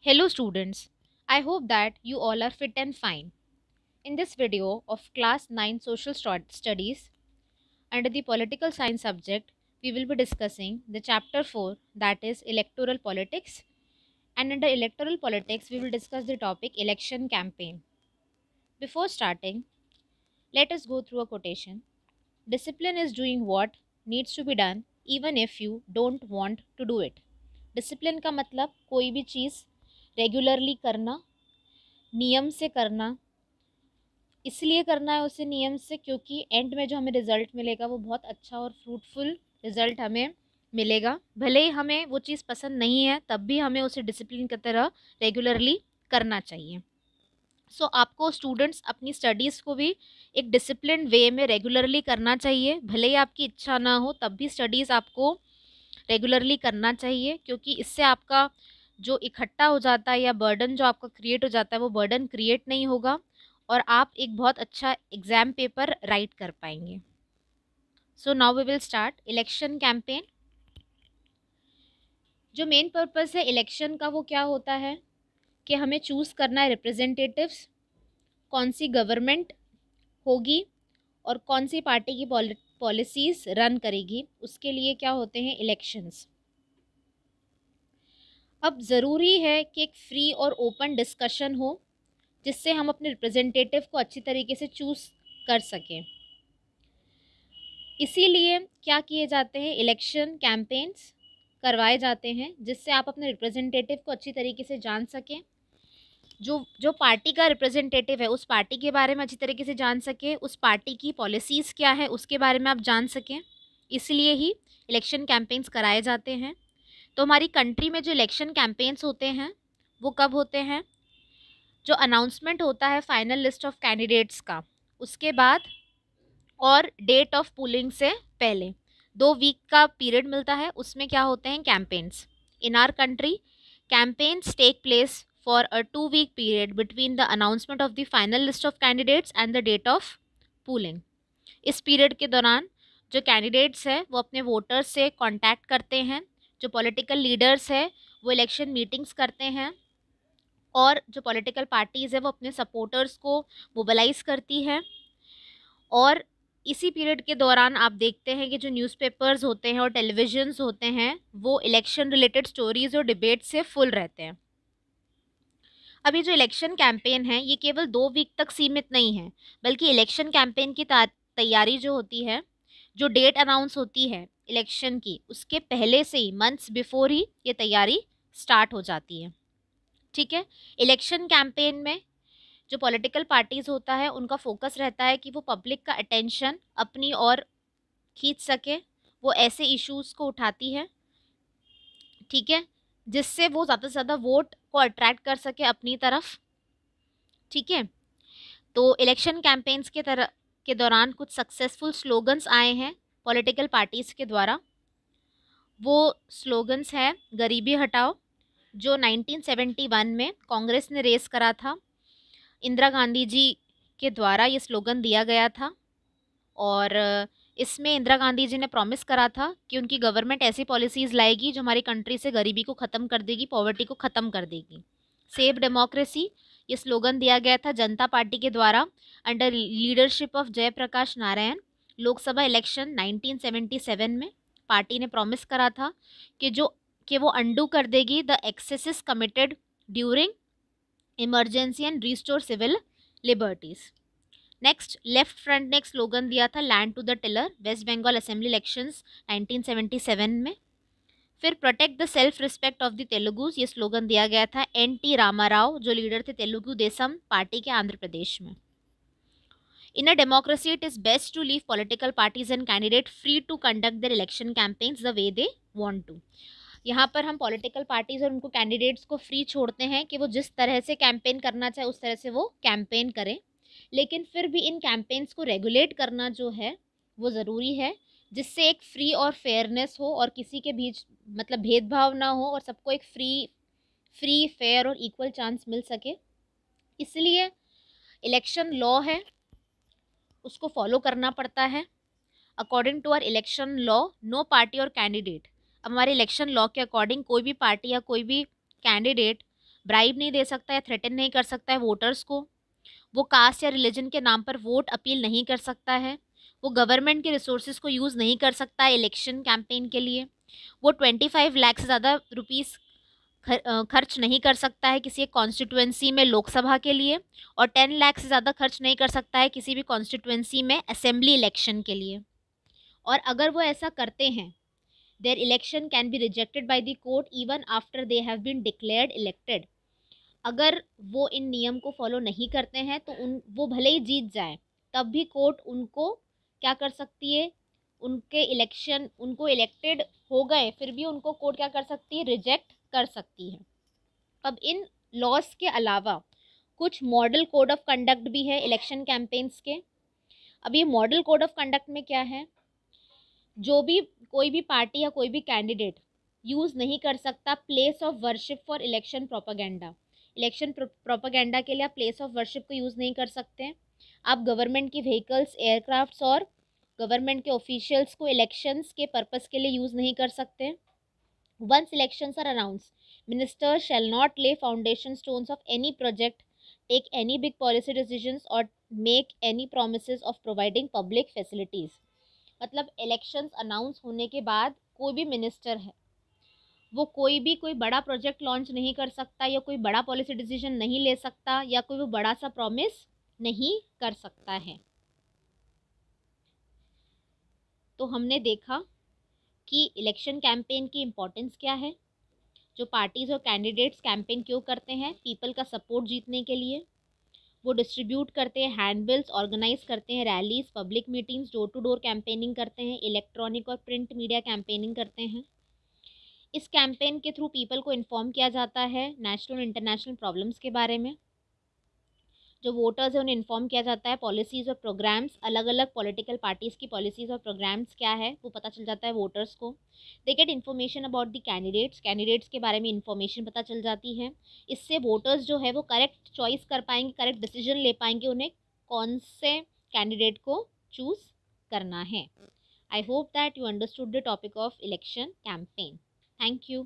Hello students, I hope that you all are fit and fine. In this video of class 9 social studies under the political science subject, we will be discussing the chapter 4, that is electoral politics, and under electoral politics we will discuss the topic election campaign. Before starting, let us go through a quotation. Discipline is doing what needs to be done even if you don't want to do it. Discipline का मतलब कोई भी चीज़ regularly करना, नियम से करना। इसलिए करना है उसे नियम से क्योंकि एंड में जो हमें रिज़ल्ट मिलेगा वो बहुत अच्छा और फ्रूटफुल रिज़ल्ट हमें मिलेगा। भले ही हमें वो चीज़ पसंद नहीं है तब भी हमें उसे डिसिप्लिन की तरह रेगुलरली करना चाहिए। सो आपको स्टूडेंट्स अपनी स्टडीज़ को भी एक डिसिप्लिन वे में रेगुलरली करना चाहिए। भले ही आपकी इच्छा ना हो तब भी स्टडीज़ आपको रेगुलरली करना चाहिए, क्योंकि इससे आपका जो इकट्ठा हो जाता है या बर्डन जो आपका क्रिएट हो जाता है वो बर्डन क्रिएट नहीं होगा और आप एक बहुत अच्छा एग्ज़ाम पेपर राइट कर पाएंगे। So now we will start election campaign. जो मेन पर्पस है इलेक्शन का वो क्या होता है कि हमें चूज़ करना है रिप्रेजेंटेटिव्स, कौन सी गवर्नमेंट होगी और कौन सी पार्टी की पॉलिसीज़ रन करेगी, उसके लिए क्या होते हैं इलेक्शंस। अब ज़रूरी है कि एक फ्री और ओपन डिस्कशन हो जिससे हम अपने रिप्रेजेंटेटिव को अच्छी तरीके से चूज़ कर सकें। इसीलिए क्या किए जाते हैं, इलेक्शन कैंपेन्स करवाए जाते हैं जिससे आप अपने रिप्रेजेंटेटिव को अच्छी तरीके से जान सकें। जो पार्टी का रिप्रेजेंटेटिव है उस पार्टी के बारे में अच्छी तरीके से जान सकें, उस पार्टी की पॉलिसीज़ क्या है उसके बारे में आप जान सकें। इसलिए ही इलेक्शन कैंपेन्स कराए जाते हैं। तो हमारी कंट्री में जो इलेक्शन कैंपेन्स होते हैं वो कब होते हैं, जो अनाउंसमेंट होता है फाइनल लिस्ट ऑफ कैंडिडेट्स का उसके बाद और डेट ऑफ पोलिंग से पहले 2 वीक का पीरियड मिलता है, उसमें क्या होते हैं campaigns. In our country campaigns take place for a 2 week period between the announcement of the final list of candidates and the date of polling. इस पीरियड के दौरान जो कैंडिडेट्स हैं वो अपने वोटर्स से कॉन्टैक्ट करते हैं, जो पॉलिटिकल लीडर्स हैं वो इलेक्शन मीटिंग्स करते हैं और जो पॉलिटिकल पार्टीज़ है वो अपने सपोर्टर्स को मोबिलाइज़ करती है। और इसी पीरियड के दौरान आप देखते हैं कि जो न्यूज़पेपर्स होते हैं और टेलीविजन्स होते हैं वो इलेक्शन रिलेटेड स्टोरीज़ और डिबेट से फुल रहते हैं। अभी जो इलेक्शन कैंपेन है ये केवल 2 वीक तक सीमित नहीं है, बल्कि इलेक्शन कैंपेन की तैयारी जो होती है, जो डेट अनाउंस होती है इलेक्शन की उसके पहले से ही मंथ्स बिफोर ही ये तैयारी स्टार्ट हो जाती है। ठीक है, इलेक्शन कैंपेन में जो पॉलिटिकल पार्टीज़ होता है उनका फोकस रहता है कि वो पब्लिक का अटेंशन अपनी ओर खींच सके, वो ऐसे इश्यूज़ को उठाती है, ठीक है, जिससे वो ज़्यादा से ज़्यादा वोट को अट्रैक्ट कर सके अपनी तरफ। ठीक है, तो इलेक्शन कैंपेन्स के दौरान कुछ सक्सेसफुल स्लोगन्स आए हैं पॉलिटिकल पार्टीज़ के द्वारा। वो स्लोगन्स हैं गरीबी हटाओ, जो 1971 में कांग्रेस ने रेस करा था। इंदिरा गांधी जी के द्वारा ये स्लोगन दिया गया था और इसमें इंदिरा गांधी जी ने प्रॉमिस करा था कि उनकी गवर्नमेंट ऐसी पॉलिसीज़ लाएगी जो हमारी कंट्री से गरीबी को ख़त्म कर देगी, पॉवर्टी को ख़त्म कर देगी। सेव डेमोक्रेसी ये स्लोगन दिया गया था जनता पार्टी के द्वारा under leadership of Jayaprakash Narayan. Lok Sabha election 1977 में पार्टी ने प्रॉमिस करा था कि वो अंडू कर देगी the excesses committed during emergency and restore civil liberties. Next, left front ने एक स्लोगन दिया था land to the tiller, West Bengal assembly elections 1977 में। फिर protect the self respect of the Telugus, ये स्लोगन दिया गया था NT रामाराव जो लीडर थे तेलुगु देशम पार्टी के आंध्र प्रदेश में। In a democracy it is best to leave political parties and candidate free to conduct their election campaigns the way they want to. यहाँ पर हम पॉलिटिकल पार्टीज़ और उनको कैंडिडेट्स को फ्री छोड़ते हैं कि वो जिस तरह से कैंपेन करना चाहे उस तरह से वो कैंपेन करें, लेकिन फिर भी इन कैंपेन्स को रेगुलेट करना जो है वो ज़रूरी है, जिससे एक फ्री और फेयरनेस हो और किसी के बीच मतलब भेदभाव ना हो और सबको एक फ्री फेयर और इक्वल चांस मिल सके। इसलिए इलेक्शन लॉ है उसको फॉलो करना पड़ता है। According to our election law no party और कैंडिडेट, अब हमारे इलेक्शन लॉ के अकॉर्डिंग कोई भी पार्टी या कोई भी कैंडिडेट ब्राइब नहीं दे सकता है, थ्रेटन नहीं कर सकता है वोटर्स को, वो कास्ट या रिलीजन के नाम पर वोट अपील नहीं कर सकता है, वो गवर्नमेंट के रिसोर्सेज को यूज़ नहीं कर सकता है इलेक्शन कैंपेन के लिए, वो 25 लाख से ज़्यादा रुपीस खर्च नहीं कर सकता है किसी एक कॉन्स्टिट्यूएंसी में लोकसभा के लिए, और 10 लाख से ज़्यादा खर्च नहीं कर सकता है किसी भी कॉन्स्टिट्यूएंसी में असेंबली इलेक्शन के लिए। और अगर वो ऐसा करते हैं, their election can be rejected by the court even after they have been declared elected. अगर वो इन नियम को फॉलो नहीं करते हैं तो वो भले ही जीत जाए, तब भी कोर्ट उनको क्या कर सकती है, उनको इलेक्टेड हो गए फिर भी उनको कोर्ट क्या कर सकती है, रिजेक्ट कर सकती है। अब इन लॉज के अलावा कुछ मॉडल कोड ऑफ कंडक्ट भी है इलेक्शन कैंपेन्स के। अब ये मॉडल कोड ऑफ कंडक्ट में क्या है, जो भी कोई भी पार्टी या कोई भी कैंडिडेट यूज़ नहीं कर सकता place of worship for election propaganda. Election propaganda के लिए आप प्लेस ऑफ वर्शिप को यूज़ नहीं कर सकते। आप गवर्नमेंट की व्हीकल्स, एयरक्राफ्ट्स और गवर्नमेंट के ऑफिशियल्स को इलेक्शंस के पर्पस के लिए यूज़ नहीं कर सकते। Once elections are announce, ministers shall not lay foundation stones of any project, take any big policy decisions और make any promises of providing public facilities. मतलब इलेक्शंस अनाउंस होने के बाद कोई भी मिनिस्टर है वो कोई बड़ा प्रोजेक्ट लॉन्च नहीं कर सकता, या कोई बड़ा पॉलिसी डिसीजन नहीं ले सकता, या कोई वो बड़ा सा प्रॉमिस नहीं कर सकता है। तो हमने देखा कि इलेक्शन कैंपेन की इम्पोर्टेंस क्या है, जो पार्टीज और कैंडिडेट्स कैंपेन क्यों करते हैं, पीपल का सपोर्ट जीतने के लिए। वो डिस्ट्रीब्यूट करते हैं हैंडबिल्स, ऑर्गेनाइज करते हैं rallies, public meetings, door to door campaigning करते हैं, इलेक्ट्रॉनिक और प्रिंट मीडिया कैंपेनिंग करते हैं। इस कैंपेन के थ्रू पीपल को इन्फॉर्म किया जाता है नेशनल और इंटरनेशनल प्रॉब्लम्स के बारे में। जो वोटर्स हैं उन्हें इन्फॉर्म किया जाता है पॉलिसीज़ और प्रोग्राम्स, अलग अलग पॉलिटिकल पार्टीज़ की पॉलिसीज़ और प्रोग्राम्स क्या है वो पता चल जाता है वोटर्स को। They get information about the candidates के बारे में इन्फॉर्मेशन पता चल जाती है। इससे वोटर्स जो है वो करेक्ट चॉइस कर पाएंगे, करेक्ट डिसीजन ले पाएंगे उन्हें कौन से कैंडिडेट को चूज़ करना है। I hope that you understood the topic of election campaign. Thank you.